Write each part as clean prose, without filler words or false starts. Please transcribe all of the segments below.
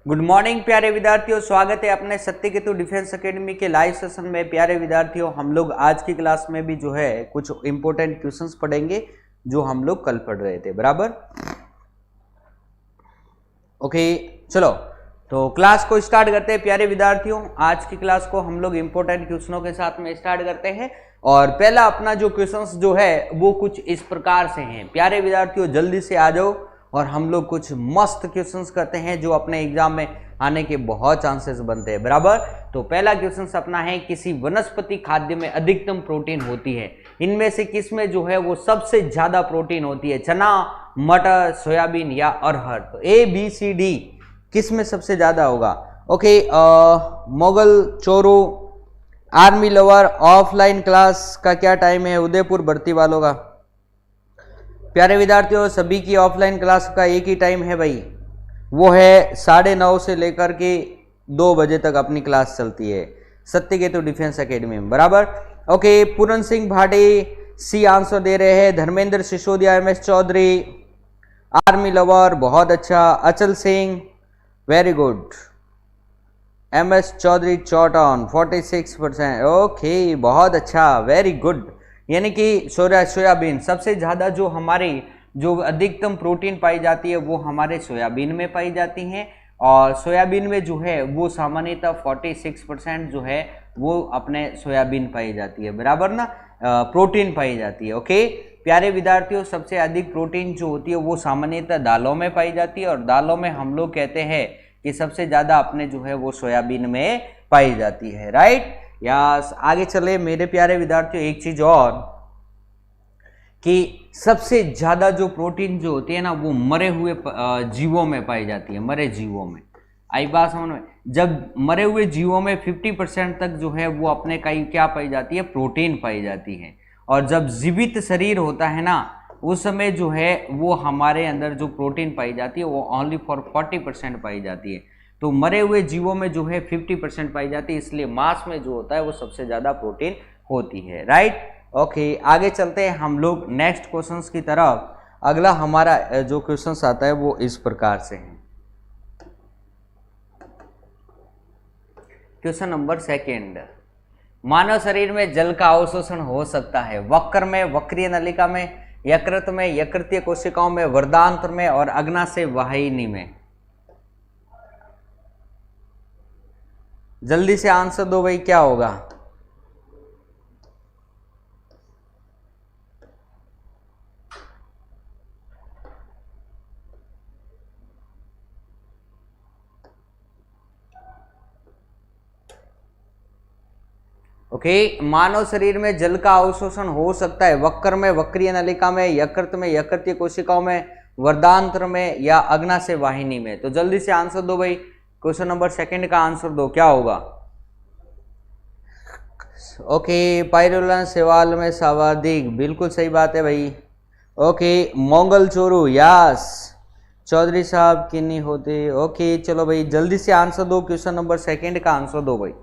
Good morning प्यारे विद्यार्थियों, स्वागत है अपने सत्यकेतु डिफेंस एकेडमी के लाइव सेशन में। प्यारे विद्यार्थियों, हम लोग आज की क्लास में भी जो है कुछ इंपॉर्टेंट क्वेश्चंस पढ़ेंगे जो हम लोग कल पढ़ रहे थे। बराबर, ओके। चलो तो क्लास को स्टार्ट करते हैं। प्यारे विद्यार्थियों, आज की क्लास को हम लोग इंपॉर्टेंट क्वेश्चनों के साथ में स्टार्ट करते हैं और पहला अपना जो क्वेश्चंस जो है वो कुछ इस प्रकार से हैं। प्यारे विद्यार्थियों, जल्दी से आ जाओ और हम लोग कुछ मस्त क्वेश्चंस करते हैं जो अपने एग्जाम में आने के बहुत चांसेस बनते हैं। बराबर, तो पहला क्वेश्चन अपना है, किसी वनस्पति खाद्य में अधिकतम प्रोटीन होती है, इनमें से किस में जो है वो सबसे ज्यादा प्रोटीन होती है? चना, मटर, सोयाबीन या अरहर? तो ए बी सी डी किस में सबसे ज्यादा होगा? ओके, मोगल चोरू आर्मी लवर ऑफलाइन क्लास का क्या टाइम है उदयपुर भर्ती वालों का? प्यारे विद्यार्थियों, सभी की ऑफलाइन क्लास का एक ही टाइम है भाई, वो है 9:30 से लेकर के 2 बजे तक अपनी क्लास चलती है सत्यकेतु डिफेंस एकेडमी में। बराबर, okay. Puran Singh Bhati C answer दे रहे हैं। Dharmendra Sisodia, M S Chaudhary army lover, बहुत अच्छा। Achal Singh, very good. M S Chaudhary चौटन 46%, ओके, बहुत अच्छा, वेरी गुड। यानी कि सोयाबीन सबसे ज्यादा जो हमारी जो अधिकतम प्रोटीन पाई जाती है वो हमारे सोयाबीन में पाई जाती है और सोयाबीन में जो है वो सामान्यतः 46% जो है वो अपने सोयाबीन पाई जाती है। बराबर ना, प्रोटीन पाई जाती है। ओके प्यारे विद्यार्थियों, सबसे अधिक प्रोटीन जो होती है वो सामान्यतः दालों में पाई जाती है और दालों में हम लोग कहते हैं कि सबसे ज्यादा अपने जो है वो सोयाबीन में पाई जाती है। Right, yes. आगे चले मेरे प्यारे विद्यार्थियों, एक चीज और कि सबसे ज्यादा जो प्रोटीन जो होती है ना वो मरे हुए जीवों में पाई जाती है, मरे जीवों में। आई बात समझ में? जब मरे हुए जीवों में 50% तक जो है वो अपने का क्या पाई जाती है? प्रोटीन पाई जाती है। और जब जीवित शरीर होता है ना उस समय जो है वो हमारे अंदर जो प्रोटीन पाई जाती है वो ओनली फॉर 40% पाई जाती है। तो मरे हुए जीवों में जो है 50% पाई जाती है, इसलिए मांस में जो होता है वो सबसे ज्यादा प्रोटीन होती है। Right, okay. आगे चलते हैं हम लोग नेक्स्ट क्वेश्चंस की तरफ। अगला हमारा जो क्वेश्चंस आता है वो इस प्रकार से है। क्वेश्चन नंबर सेकंड, मानव शरीर में जल का अवशोषण हो सकता है वक्र में, वक्रीय नलिका में, यकृत में, यकृतीय कोशिकाओं में, वर्धांत्र में और अग्नाशय वाहिनी में? जल्दी से आंसर दो भाई, क्या होगा? ओके, मानव शरीर में जल का अवशोषण हो सकता है वक्र में, वक्रीय नलिका में, यकृत में, यकृतीय कोशिकाओं में, वर्धांत्र में या अग्नाशय वाहिनी में? तो जल्दी से आंसर दो भाई, क्वेश्चन नंबर सेकंड का आंसर दो, क्या होगा? ओके, पाइरोलन सेवाल में सर्वाधिक, बिल्कुल सही बात है भाई। ओके, मंगल चोरू, यस। चौधरी साहब की नहीं होते। ओके चलो भाई, जल्दी से आंसर दो, क्वेश्चन नंबर सेकंड का आंसर दो भाई।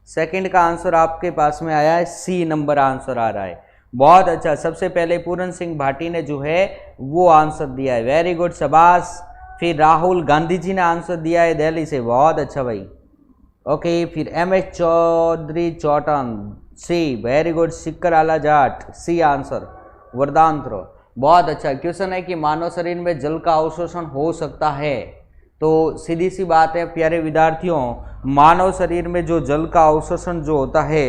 सेकंड का आंसर आपके पास में आया है, सी नंबर आंसर आ रहा है। बहुत अच्छा, सबसे पहले पूरन सिंह भाटी ने जो है वो आंसर दिया है, वेरी गुड, शाबाश। फिर राहुल गांधी जी ने आंसर दिया है दिल्ली से, बहुत अच्छा भाई। ओके, फिर एम एच चौधरी चौटन, सी, वेरी गुड। सिक्कर आला जाट, सी आंसर, वर्धांत्र, बहुत अच्छा। क्वेश्चन है कि मानव शरीर में जल का अवशोषण हो सकता है, तो सीधी सी बात है प्यारे विद्यार्थियों, मानव शरीर में जो जल का अवशोषण जो होता है,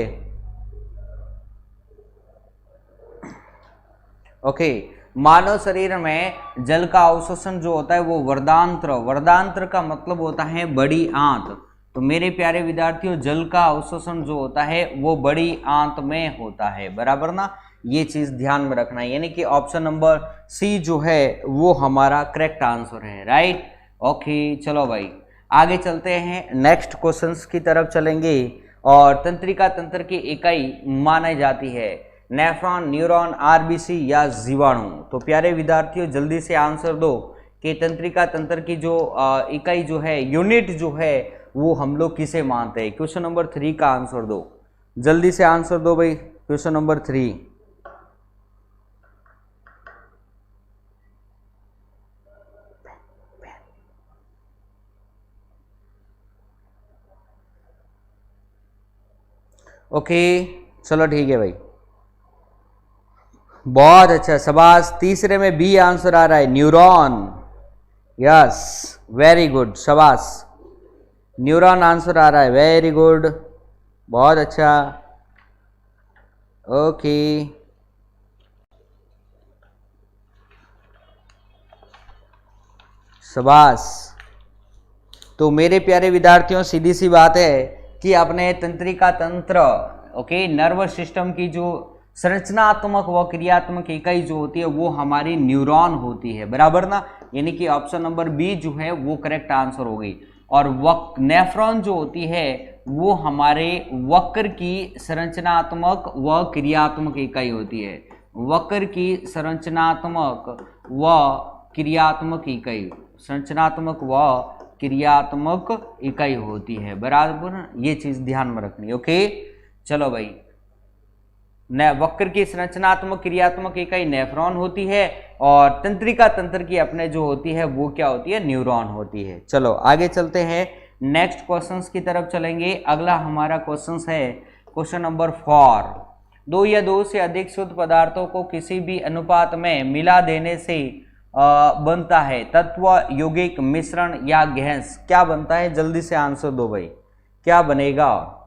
ओके, मानव शरीर में जल का अवशोषण जो होता है वो वर्धांत्र, वर्धांत्र का मतलब होता है बड़ी आंत। तो मेरे प्यारे विद्यार्थियों, जल का अवशोषण जो होता है वो बड़ी आंत में होता है। बराबर ना, ये चीज ध्यान में रखना है, यानी कि ऑप्शन नंबर सी जो है वो हमारा करेक्ट आंसर है। राइट, ओके चलो भाई, आगे चलते हैं, नेक्स्ट क्वेश्चंस की तरफ चलेंगे। और तंत्रिका तंत्र की इकाई मानी जाती है नेफ्रॉन, न्यूरॉन, आरबीसी या जीवाणु? तो प्यारे विद्यार्थियों, जल्दी से आंसर दो कि तंत्रिका तंत्र की जो इकाई जो है, यूनिट जो है, वो हम लोग किसे मानते हैं? क्वेश्चन नंबर 3 का आंसर दो, जल्दी से आंसर दो भाई, क्वेश्चन नंबर 3। ओके चलो ठीक है भाई, बहुत अच्छा, शाबाश। तीसरे में बी आंसर आ रहा है, न्यूरॉन। यस वेरी गुड, शाबाश, न्यूरॉन आंसर आ रहा है, वेरी गुड, बहुत अच्छा। ओके शाबाश। तो मेरे प्यारे विद्यार्थियों, सीधी सी बात है कि अपने तंत्रिका तंत्र, ओके, नर्वस सिस्टम की जो संरचनात्मक व क्रियात्मक इकाई जो होती है वो हमारी न्यूरॉन होती है, बराबर ना। यानी कि ऑप्शन नंबर बी जो है वो करेक्ट आंसर हो गई। और नेफ्रॉन जो होती है वो हमारे वक्र की संरचनात्मक व क्रियात्मक इकाई होती है, वक्र की संरचनात्मक व क्रियात्मक इकाई, संरचनात्मक व क्रियात्मक इकाई होती है, बराबर। ये चीज ध्यान में रखनी, ओके। चलो भाई, वक्र की संरचनात्मक क्रियात्मक इकाई नेफ्रॉन होती है और तंत्रिका तंत्र की अपने जो होती है वो क्या होती है, न्यूरॉन होती है। चलो आगे चलते हैं, नेक्स्ट क्वेश्चंस की तरफ चलेंगे। अगला हमारा क्वेश्चंस है क्वेश्चन नंबर 4। दो या दो से अधिक शुद्ध पदार्थों को किसी भी अनुपात में मिला देने से बनता है तत्व, यौगिक, मिश्रण या गैस। क्या बनता है, जल्दी से आंसर दो भाई, क्या बनेगा।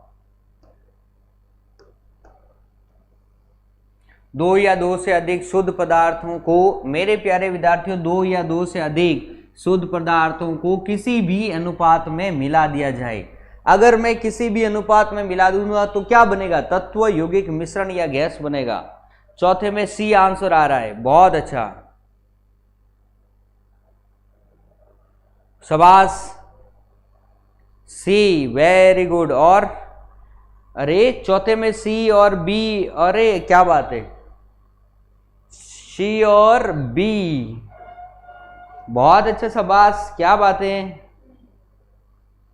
दो या दो से अधिक शुद्ध पदार्थों को, मेरे प्यारे विद्यार्थियों, दो या दो से अधिक शुद्ध पदार्थों को किसी भी अनुपात में मिला दिया जाए। अगर मैं किसी भी अनुपात में मिला दूंगा तो क्या बनेगा, तत्व, यौगिक, मिश्रण या गैस बनेगा। चौथे में सी आंसर आ रहा है, बहुत अच्छा, शाबाश, सी, वेरी गुड। और अरे चौथे में सी और बी, अरे क्या बात है, सी और बी, बहुत अच्छा, शाबाश, क्या बात है।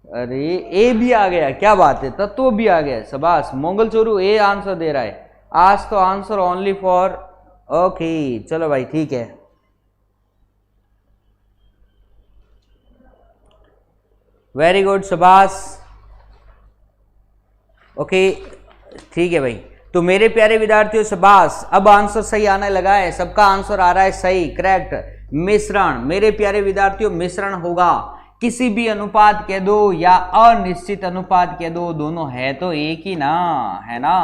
अरे ए भी आ गया, क्या बात है, तत्व भी आ गया, शाबाश। मंगल चोरू ए आंसर दे रहा है आज तो, आंसर ओनली फॉर, ओके चलो भाई ठीक है, वेरी गुड, शाबाश, ओके ठीक है भाई। तो मेरे प्यारे विद्यार्थियों, शाबाश, अब आंसर सही आने लगा है, सबका आंसर आ रहा है सही, करेक्ट। मिश्रण, मेरे प्यारे विद्यार्थियों, मिश्रण होगा किसी भी अनुपात कह दो या अनिश्चित अनुपात कह दो, दोनों है तो एक ही ना, है ना,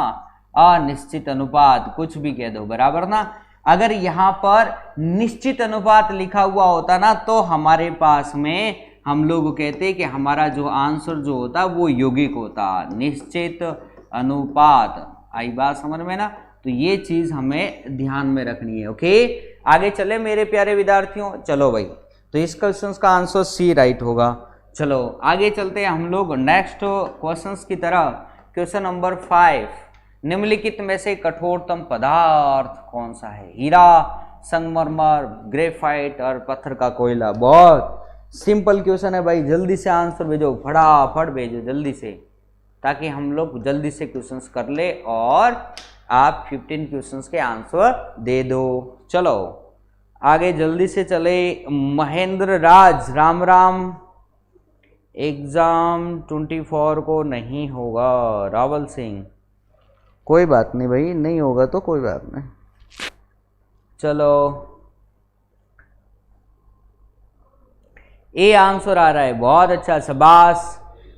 अनिश्चित अनुपात कुछ भी कह दो, बराबर ना। अगर यहां पर निश्चित अनुपात लिखा हुआ होता ना तो हमारे पास में हम लोग कहते कि हमारा जो आंसर जो होता वो यौगिक होता, निश्चित अनुपात, आई बात समझ में ना। तो ये चीज हमें ध्यान में रखनी है, ओके। आगे चले मेरे प्यारे विद्यार्थियों, चलो भाई, तो इस क्वेश्चन का आंसर सी राइट होगा। चलो आगे चलते हैं हम लोग नेक्स्ट क्वेश्चंस की तरफ। क्वेश्चन नंबर 5, निम्नलिखित में से कठोरतम पदार्थ कौन सा है। हीरा, संगमरमर, ग्रेफाइट और पत्थर का कोयला। बहुत सिंपल क्वेश्चन है भाई, जल्दी से आंसर भेजो, फटाफट भेजो जल्दी से, ताकि हम लोग जल्दी से क्वेश्चंस कर ले और आप 15 क्वेश्चंस के आंसर दे दो। चलो आगे जल्दी से चले। महेंद्र राज, राम राम, एग्जाम 24 को नहीं होगा। रावल सिंह, कोई बात नहीं भाई, नहीं होगा तो कोई बात नहीं। चलो ए आंसर आ रहा है, बहुत अच्छा, शाबाश।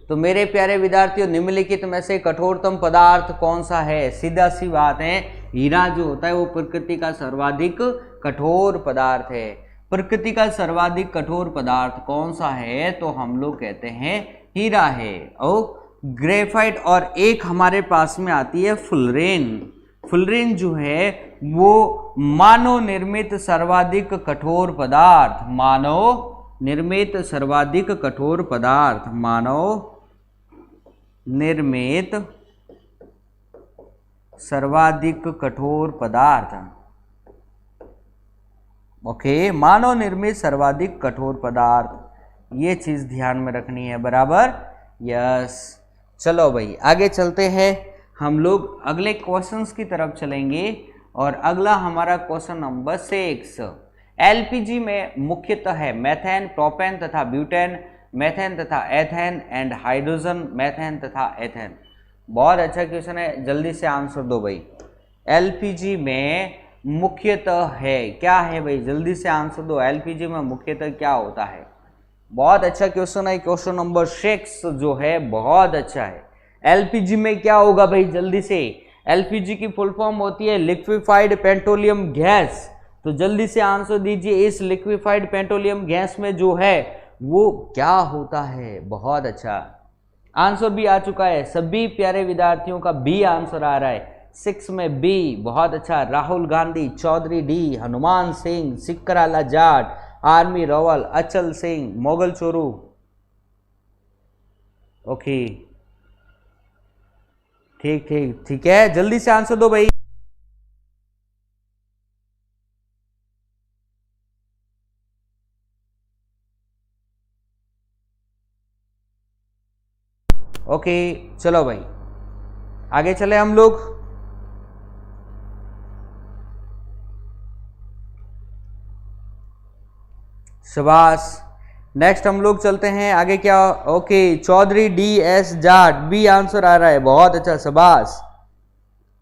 तो मेरे प्यारे विद्यार्थियों, निम्नलिखित में से कठोरतम पदार्थ कौन सा है। सीधा सी बात है, हीरा जो होता है वो प्रकृति का सर्वाधिक कठोर पदार्थ है। प्रकृति का सर्वाधिक कठोर पदार्थ कौन सा है, तो हम लोग कहते हैं हीरा है। और ग्रेफाइट, और एक हमारे पास में आती है फुलरेन। फुलरेन जो है वो मानव निर्मित सर्वाधिक कठोर पदार्थ, मानव निर्मित सर्वाधिक कठोर पदार्थ, मानव निर्मित सर्वाधिक कठोर पदार्थ, ओके, मानव निर्मित सर्वाधिक कठोर पदार्थ, ये चीज ध्यान में रखनी है, बराबर, यस। चलो भाई आगे चलते हैं, हम लोग अगले क्वेश्चंस की तरफ चलेंगे। और अगला हमारा क्वेश्चन नंबर 6, एलपीजी में मुख्यतः है मेथेन, प्रोपेन तथा ब्यूटेन, मेथेन तथा एथेन एंड हाइड्रोजन, मेथेन तथा एथेन। बहुत अच्छा क्वेश्चन है, जल्दी से आंसर दो भाई। एलपीजी में मुख्यतः है, क्या है भाई, जल्दी से आंसर दो। एलपीजी में मुख्यतः क्या होता है? बहुत अच्छा क्वेश्चन है, क्वेश्चन नंबर 6 जो है बहुत अच्छा है। एलपीजी में क्या होगा भाई, जल्दी से। एलपीजी की फुल फॉर्म होती है लिक्विफाइड पेट्रोलियम गैस। तो जल्दी से आंसर दीजिए, इस लिक्विफाइड पेट्रोलियम गैस में जो है वो क्या होता है? बहुत अच्छा आंसर भी आ चुका है, सभी प्यारे विद्यार्थियों का बी आंसर आ रहा है। 6 में बी, बहुत अच्छा। राहुल गांधी, चौधरी डी, हनुमान सिंह, सिकराला जाट, आर्मी रवल, अचल सिंह, मोगल चोरू। ओके, ठीक ठीक ठीक है, जल्दी से आंसर दो भाई। ओके चलो भाई आगे चले हम लोग। शाबाश, नेक्स्ट हम लोग चलते हैं आगे। क्या? Okay, Chaudhary D S Jat, B answer आ रहा है, बहुत अच्छा, शाबाश,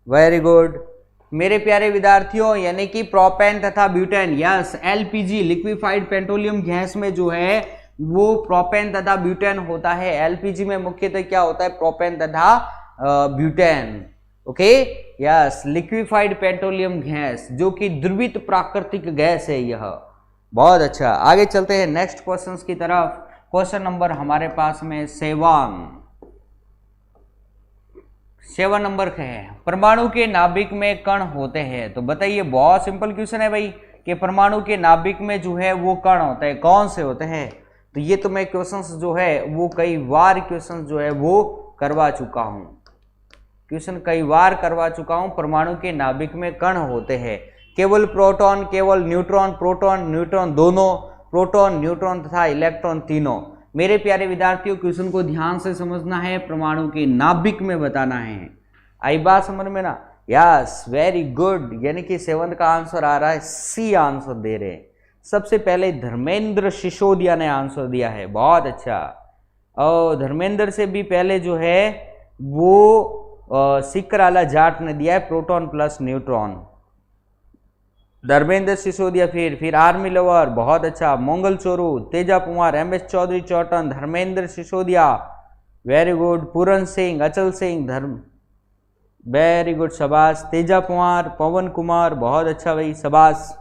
वेरी गुड। मेरे प्यारे विद्यार्थियों, यानी कि प्रोपेन तथा butane, yes, LPG liquefied petroleum gas में जो है वो प्रोपेन तथा ब्यूटेन होता है। एलपीजी में मुख्यतः क्या होता है? प्रोपेन तथा butane. Okay, yes, liquefied petroleum gas जो कि द्रवित प्राकृतिक गैस है यह। बहुत अच्छा, आगे चलते हैं नेक्स्ट क्वेश्चंस की तरफ। क्वेश्चन नंबर हमारे पास में 7 नंबर का है, परमाणु के नाभिक में कण होते हैं। तो बताइए, बहुत सिंपल क्वेश्चन है भाई कि परमाणु के नाभिक में जो है वो कण होते हैं, कौन से होते हैं? तो ये तो मैं क्वेश्चंस जो है वो कई बार क्वेश्चन जो है वो करवा चुका हूं, क्वेश्चन कई बार करवा चुका हूं। परमाणु के नाभिक में कण होते हैं, केवल प्रोटॉन, केवल न्यूट्रॉन, प्रोटॉन न्यूट्रॉन दोनों, प्रोटॉन न्यूट्रॉन तथा इलेक्ट्रॉन तीनों। मेरे प्यारे विद्यार्थियों, क्वेश्चन को ध्यान से समझना है, परमाणु के नाभिक में बताना है। आई बात समझ में ना? यस, वेरी गुड, यानी कि 7 का आंसर आ रहा है, सी आंसर दे रहे हैं। सबसे पहले धर्मेंद्र सिसोदिया ने आंसर दिया है, बहुत अच्छा। और धर्मेंद्र से भी पहले जो है वो सिकराला जाट ने दिया है, proton plus neutron. Dharmendra Sisodia, फिर आर्मी लवर, बहुत अच्छा, Mangal Choru, Teja Kumar, MS Chaudhary Chautan, Dharmendra Sisodia, very good, Puran Singh, Achal Singh, very good, शाबाश, तेजा कुमार, पवन कुमार, बहुत अच्छा भाई, शाबाश।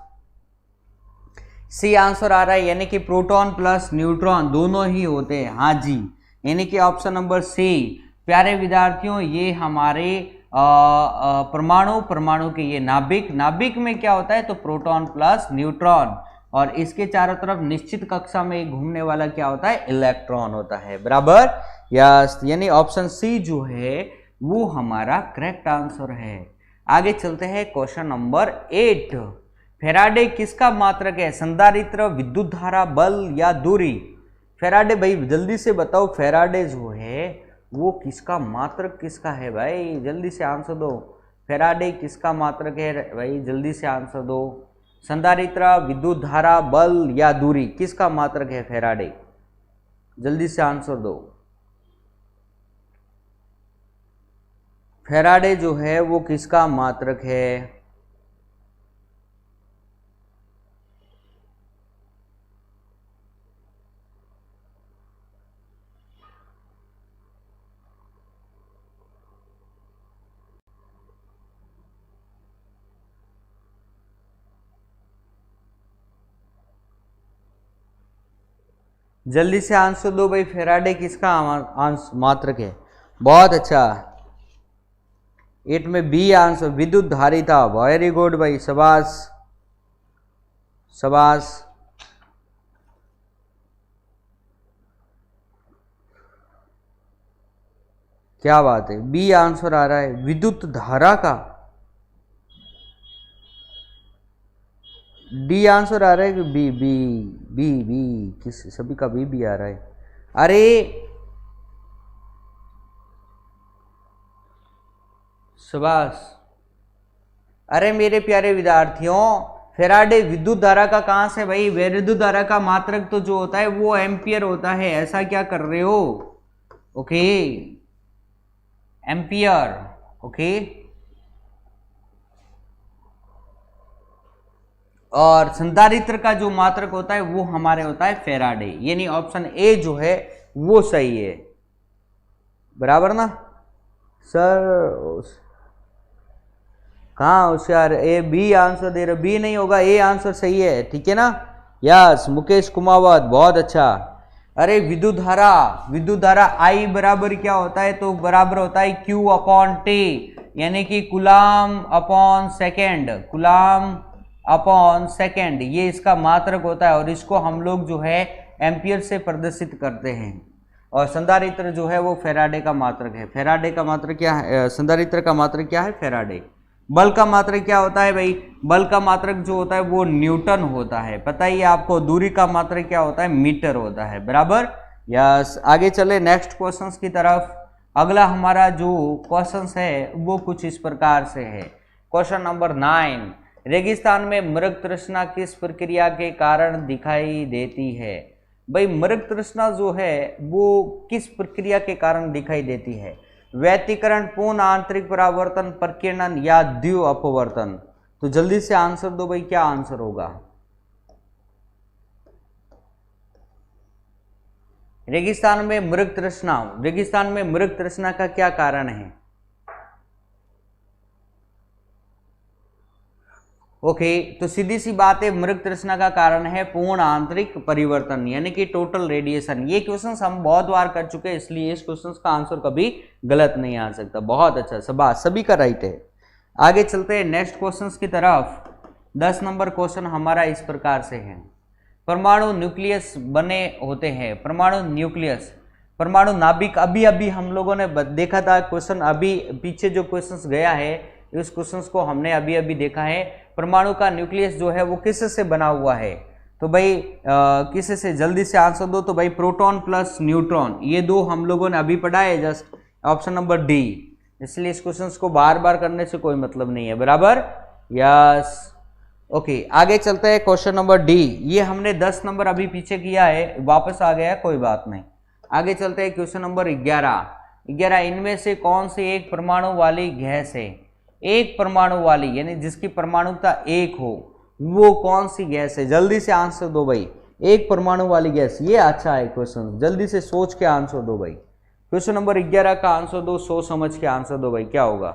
सी आंसर आ रहा है, यानी कि प्रोटॉन प्लस न्यूट्रॉन दोनों ही होते हैं। हाँ जी, यानी कि ऑप्शन नंबर सी। प्यारे विद्यार्थियों, ये हमारे परमाणु के ये नाभिक में क्या होता है? तो प्रोटॉन प्लस न्यूट्रॉन, और इसके चारों तरफ निश्चित कक्षा में घूमने वाला क्या होता है? इलेक्ट्रॉन होता है, बराबर, यस, यानी ऑप्शन सी जो है वो हमारा करेक्ट आंसर है। आगे चलते हैं क्वेश्चन नंबर 8। फैराडे किसका मात्रक है? संधारित्र, विद्युत धारा, बल या दूरी? फैराडे भाई जल्दी से बताओ, फैराडे जो है वो किसका मात्रक किसका है भाई? जल्दी से आंसर दो, फैराडे किसका मात्रक है भाई? जल्दी से आंसर दो। संधारित्र, विद्युत धारा, बल या दूरी, किसका मात्रक है फैराडे? जल्दी से आंसर दो। फैराडे जो है वो किसका मात्रक है? जल्दी से आंसर दो भाई, फैराडे किसका मात्रक है? बहुत अच्छा, 8 में बी आंसर, विद्युत धारी था, वेरी गुड भाई, शाबाश शाबाश। क्या बात है, बी आंसर आ रहा है, विद्युत धारा का। डी आंसर आ रहा है कि बी? बी बी बी किस, सभी का बी आ रहा है। अरे शाबाश, अरे मेरे प्यारे विद्यार्थियों, फैराडे विद्युत धारा का कहां से भाई? विद्युत धारा का मात्रक तो जो होता है वो एम्पियर होता है, ऐसा क्या कर रहे हो? Okay, ampere. ओके, और संधारित्र का जो मात्रक होता है वो हमारे होता है फेराडे, यानी ऑप्शन ए जो है वो सही है, बराबर ना सर? कहाँ होशियार, ए बी आंसर दे रहे, बी नहीं होगा, ए आंसर सही है, ठीक है ना? यस, मुकेश कुमावत, बहुत अच्छा। अरे विद्युत धारा आई बराबर क्या होता है? तो बराबर होता है Q अपॉन टी, यानी कि coulomb upon second, coulomb upon second, ये इसका मात्रक होता है और इसको हम लोग जो है एम्पियर से प्रदर्शित करते हैं। और संधारित्र जो है वो फेराडे का मात्रक है। फेराडे का मात्रक क्या है? संधारित्र का मात्रक क्या है? फेराडे। बल का मात्रक क्या होता है भाई? बल का मात्रक जो होता है वो न्यूटन होता है, पता ही है आपको। दूरी का मात्रक क्या होता है? मीटर होता है, बराबर। यस, आगे चले नेक्स्ट क्वेश्चंस की तरफ। अगला हमारा जो क्वेश्चंस है वो कुछ इस प्रकार से है। क्वेश्चन नंबर 9, रेगिस्तान में मृग तृष्णा किस प्रक्रिया के कारण दिखाई देती है? भाई मृग तृष्णा जो है वो किस प्रक्रिया के कारण दिखाई देती है? व्यतिकरण, पूर्ण आंतरिक परावर्तन, प्रकीर्णन या द्विव अपवर्तन? तो जल्दी से आंसर दो भाई, क्या आंसर होगा? रेगिस्तान में मृग तृष्णा का क्या कारण है? ओके, तो सीधी सी बात है, मृग तृष्णा का कारण है पूर्ण आंतरिक परिवर्तन, यानी कि टोटल रेडिएशन। ये क्वेश्चंस हम बहुत बार कर चुके हैं, इसलिए इस क्वेश्चंस का आंसर कभी गलत नहीं आ सकता। बहुत अच्छा, शाबाश, सभी का राइट है। आगे चलते हैं नेक्स्ट क्वेश्चंस की तरफ। 10 नंबर क्वेश्चन हमारा इस प्रकार से है। परमाणु न्यूक्लियस बने होते हैं। परमाणु न्यूक्लियस, परमाणु नाभिक, अभी हम लोगों ने देखा था क्वेश्चन, अभी पीछे जो क्वेश्चंस गया है इस क्वेश्चंस को हमने अभी देखा है। परमाणु का न्यूक्लियस जो है वो किस से बना हुआ है? तो भाई किस से? जल्दी से आंसर दो। तो भाई प्रोटॉन प्लस न्यूट्रॉन, ये दो हम लोगों ने अभी पढ़ा है, जस्ट ऑप्शन नंबर डी। इसलिए इस क्वेश्चंस को बार बार करने से कोई मतलब नहीं है, बराबर। यस, ओके, आगे चलते हैं क्वेश्चन नंबर डी। ये हमने 10 नंबर अभी पीछे किया है, वापस आ गया है, कोई बात नहीं। आगे चलते हैं क्वेश्चन नंबर 11। इनमें से कौन सी एक परमाणु वाली गैस है? एक परमाणु वाली, यानी जिसकी परमाणुता एक हो, वो कौन सी गैस है? जल्दी से आंसर दो भाई। एक परमाणु वाली गैस, ये अच्छा है क्वेश्चन, जल्दी से सोच के आंसर दो भाई। क्वेश्चन नंबर 11 का आंसर दो, सोच समझ के आंसर दो भाई, क्या होगा?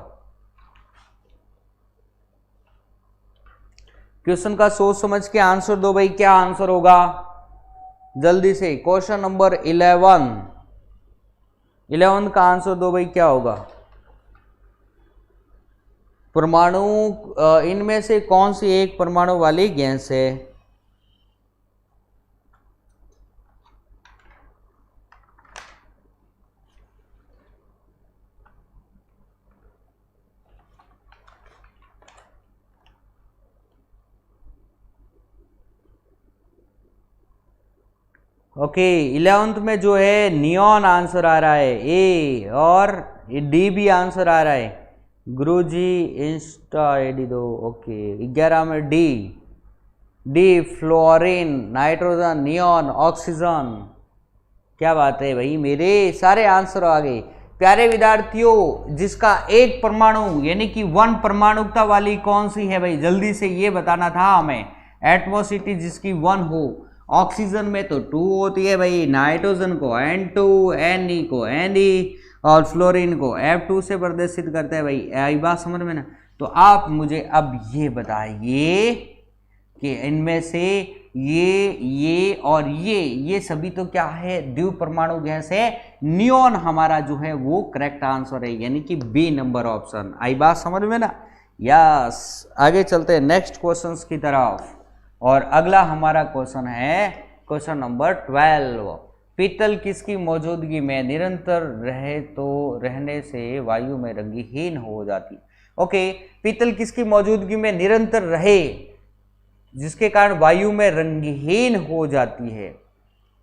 क्वेश्चन का सोच समझ के आंसर दो भाई, क्या आंसर होगा? जल्दी से। क्वेश्चन नंबर 11 का आंसर दो भाई, क्या होगा? परमाणु, इनमें से कौन सी एक परमाणु वाली गैस है? ओके, 11th में जो है नियॉन आंसर आ रहा है ए, और डी भी आंसर आ रहा है। गुरुजी इंस्टा आईडी दो। ओके, 11 में D fluorine, nitrogen, neon, oxygen. क्या बात है भाई, मेरे सारे आंसर आ गए। प्यारे विद्यार्थियों, जिसका एक परमाणु यानी कि 1 परमाणुकता वाली कौन सी है भाई? जल्दी से ये बताना था हमें। एटमोसिटी जिसकी 1 हो, ऑक्सीजन में तो 2 होती है भाई, नाइट्रोजन को N2, Ne को Ne, और फ्लोरीन को F2 से प्रदर्शित करते हैं भाई। आई बात समझ में ना? तो आप मुझे अब ये बताइए कि इनमें से ये और ये सभी तो क्या है? द्विव परमाणु गैस है। नियॉन हमारा जो है वो करेक्ट आंसर है, यानी कि बी नंबर ऑप्शन। आई बात समझ में ना? यस, आगे चलते हैं नेक्स्ट क्वेश्चंस की तरफ। और अगला हमारा क्वेश्चन है क्वेश्चन नंबर 12। पीतल किसकी मौजूदगी में निरंतर रहने से वायु में रंगहीन हो जाती? ओके, पीतल किसकी मौजूदगी में निरंतर रहे जिसके कारण वायु में रंगहीन हो जाती है?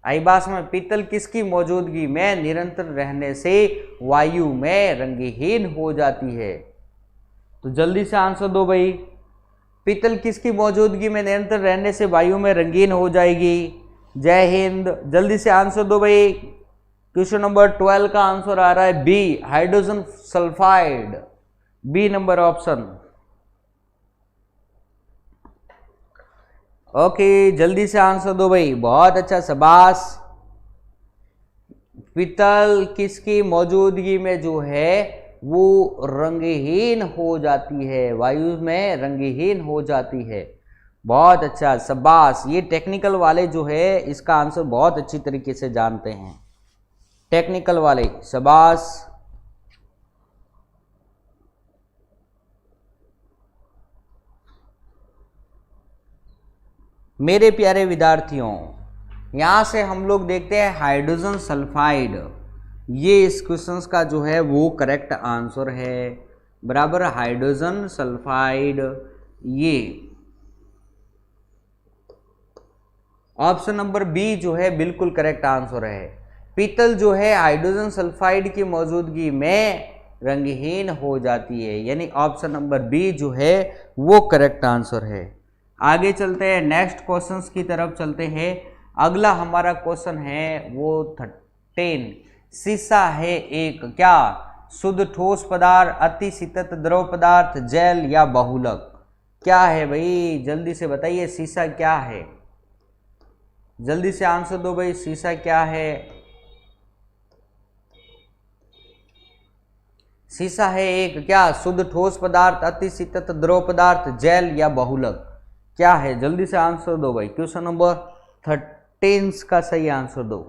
आई बात में, पीतल किसकी मौजूदगी में निरंतर रहने से वायु में रंगहीन हो जाती है? तो जल्दी से आंसर दो भाई। पीतल किसकी मौजूदगी में निरंतर रहने से वायु में रंगीन हो जाएगी? जय हिंद, जल्दी से आंसर दो भाई। क्वेश्चन नंबर 12 का आंसर आ रहा है B, hydrogen sulphide, B number option. Okay, जल्दी से आंसर दो भाई, बहुत अच्छा, शाबाश। पीतल किसकी मौजूदगी में जो है वो रंगहीन हो जाती है, वायु में रंगहीन हो जाती है। बहुत अच्छा, शाबाश। ये टेक्निकल वाले जो है इसका आंसर बहुत अच्छी तरीके से जानते हैं, टेक्निकल वाले, शाबाश। मेरे प्यारे विद्यार्थियों, यहाँ से हम लोग देखते हैं हाइड्रोजन सल्फाइड, ये इस क्वेश्चन का जो है वो करेक्ट आंसर है, बराबर। हाइड्रोजन सल्फाइड, ये ऑप्शन नंबर बी जो है बिल्कुल करेक्ट आंसर है। पीतल जो है हाइड्रोजन सल्फाइड की मौजूदगी में रंगहीन हो जाती है, यानी ऑप्शन नंबर बी जो है वो करेक्ट आंसर है। आगे चलते हैं, नेक्स्ट क्वेश्चंस की तरफ चलते हैं। अगला हमारा क्वेश्चन है वो 13, सीसा है एक क्या, शुद्ध ठोस पदार्थ, अति शीतत द्रव पदार्थ, जेल या बहुलक? क्या है भाई, जल्दी से बताइए, सीसा क्या है? जल्दी से आंसर दो भाई, सीसा क्या है? सीसा है एक क्या, शुद्ध ठोस पदार्थ, अति शीतत द्रव पदार्थ, जेल या बहुलक? क्या है, जल्दी से आंसर दो भाई। क्वेश्चन नंबर 13 का सही आंसर दो।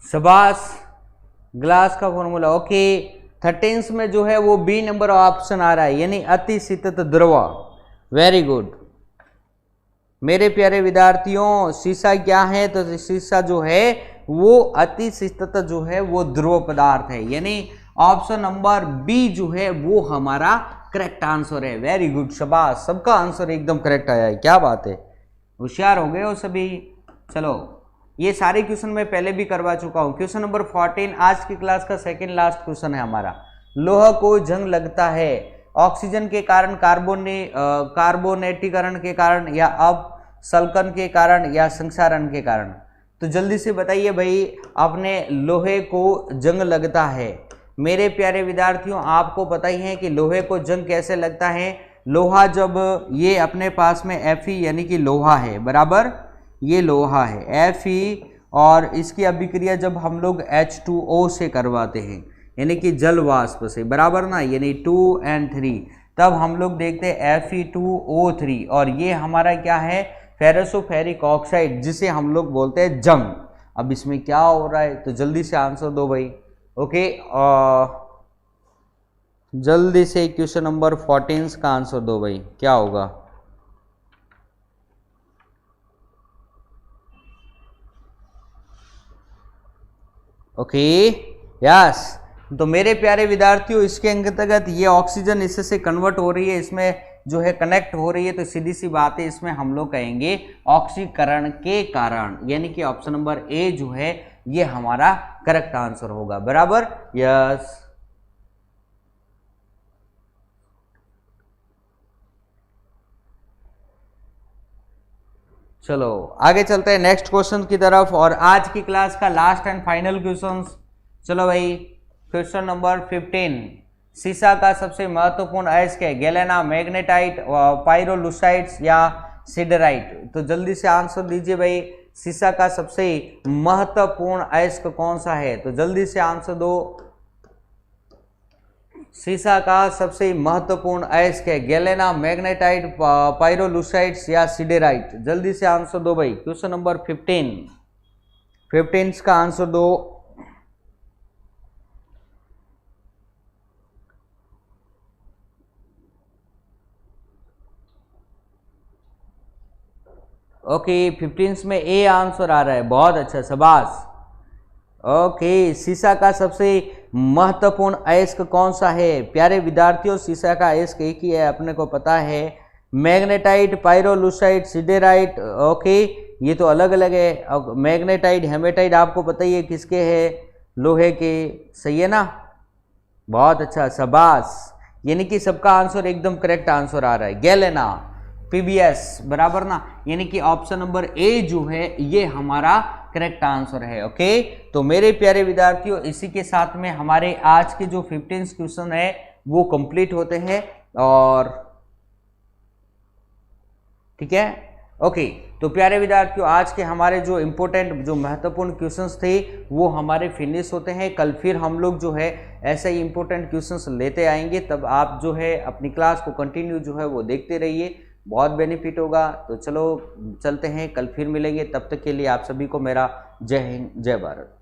शाबाश, ग्लास का फॉर्मूला। ओके, 13 में जो है वो बी नंबर ऑप्शन आ रहा है, यानी अति शीतत द्रव। वेरी गुड मेरे प्यारे विद्यार्थियों, सीसा क्या है, तो सीसा जो है वो अति शीतत जो है वो ध्रुव पदार्थ है, यानी ऑप्शन नंबर बी जो है वो हमारा करेक्ट आंसर है। वेरी गुड, शाबाश, सबका आंसर एकदम करेक्ट आया है, क्या बात है, होशियार हो गए हो सभी। चलो, ये सारे क्वेश्चन मैं पहले भी करवा चुका हूं। क्वेश्चन नंबर 14 आज की क्लास का सेकंड लास्ट क्वेश्चन है हमारा। लोहा को जंग लगता है ऑक्सीजन के कारण, कार्बोनेटीकरण के कारण, या अपसल्कन के कारण, या संक्षारण के कारण? तो जल्दी से बताइए भाई, अपने लोहे को जंग लगता है। मेरे प्यारे विद्यार्थियों, आपको पता ही है कि लोहे को जंग कैसे लगता है। लोहा जब ये अपने पास में Fe यानी कि लोहा है, बराबर, ये लोहा है Fe, और इसकी अभिक्रिया जब हम लोग H2O से करवाते हैं, यानी कि जल वाष्प से, बराबर ना, यानी 2 and 3, तब हम लोग देखते हैं Fe2O3, और ये हमारा क्या है, फेरसोफेरिक ऑक्साइड, जिसे हम लोग बोलते हैं जंग। अब इसमें क्या हो रहा है, तो जल्दी से आंसर दो भाई। ओके, जल्दी से क्वेश्चन नंबर 14 का आंसर दो भाई, क्या होगा? Okay, yes. तो मेरे प्यारे विद्यार्थियों, इसके अंतर्गत ये ऑक्सीजन इससे कन्वर्ट हो रही है, इसमें जो है कनेक्ट हो रही है, तो सीधी सी बात है, इसमें हम लोग कहेंगे ऑक्सीकरण के कारण, यानी कि ऑप्शन नंबर ए जो है ये हमारा करेक्ट आंसर होगा, बराबर, यस। चलो आगे चलते हैं नेक्स्ट क्वेश्चन की तरफ, और आज की क्लास का लास्ट एंड फाइनल क्वेश्चन। चलो भाई, क्वेश्चन नंबर 15, सीसा का सबसे महत्वपूर्ण अयस्क है, गैलेना, मैग्नेटाइट, पाइरोलुसाइट्स या सिडराइट? तो जल्दी से आंसर दीजिए भाई, सीसा का सबसे महत्वपूर्ण अयस्क कौन सा है? तो जल्दी से आंसर दो, सीसा का सबसे महत्वपूर्ण अयस्क है, गैलेना, मैग्नेटाइट, पाइरोलुसाइट्स या सिडेराइट? जल्दी से आंसर दो भाई। क्वेश्चन नंबर 15 का आंसर दो। ओके 15 में ए आंसर आ रहा है, बहुत अच्छा, शाबाश। ओके, शीशा का सबसे महत्वपूर्ण अयस्क कौन सा है? प्यारे विद्यार्थियों, शीशा का अयस्क एक ही है, अपने को पता है, मैग्नेटाइट, पायरोलुसाइट, सिडेराइट। ओके, ये तो अलग अलग है। मैग्नेटाइट, हेमेटाइट आपको पता ही है किसके है, लोहे के, सही है ना, बहुत अच्छा, शाबाश। यानी कि सबका आंसर एकदम करेक्ट आंसर आ रहा है। गैलेना, पीबीएस, बराबर ना, यानी कि ऑप्शन नंबर ए जो है ये हमारा करेक्ट आंसर है। ओके, तो मेरे प्यारे विद्यार्थियों, इसी के साथ में हमारे आज के जो 15 क्वेश्चन है वो कंप्लीट होते हैं। और ठीक है, ओके, तो प्यारे विद्यार्थियों, आज के हमारे जो इम्पोर्टेंट, जो महत्वपूर्ण क्वेश्चंस थे वो हमारे फिनिश होते हैं। कल फिर हम लोग जो है ऐसे ही इम्पोर्टेंट क्वेश्चंस लेते आएंगे, तब आप जो है अपनी क्लास को कंटिन्यू जो है वो देखते रहिए, बहुत बेनिफिट होगा। तो चलो चलते हैं, कल फिर मिलेंगे, तब तक के लिए आप सभी को मेरा जय हिंद, जय भारत।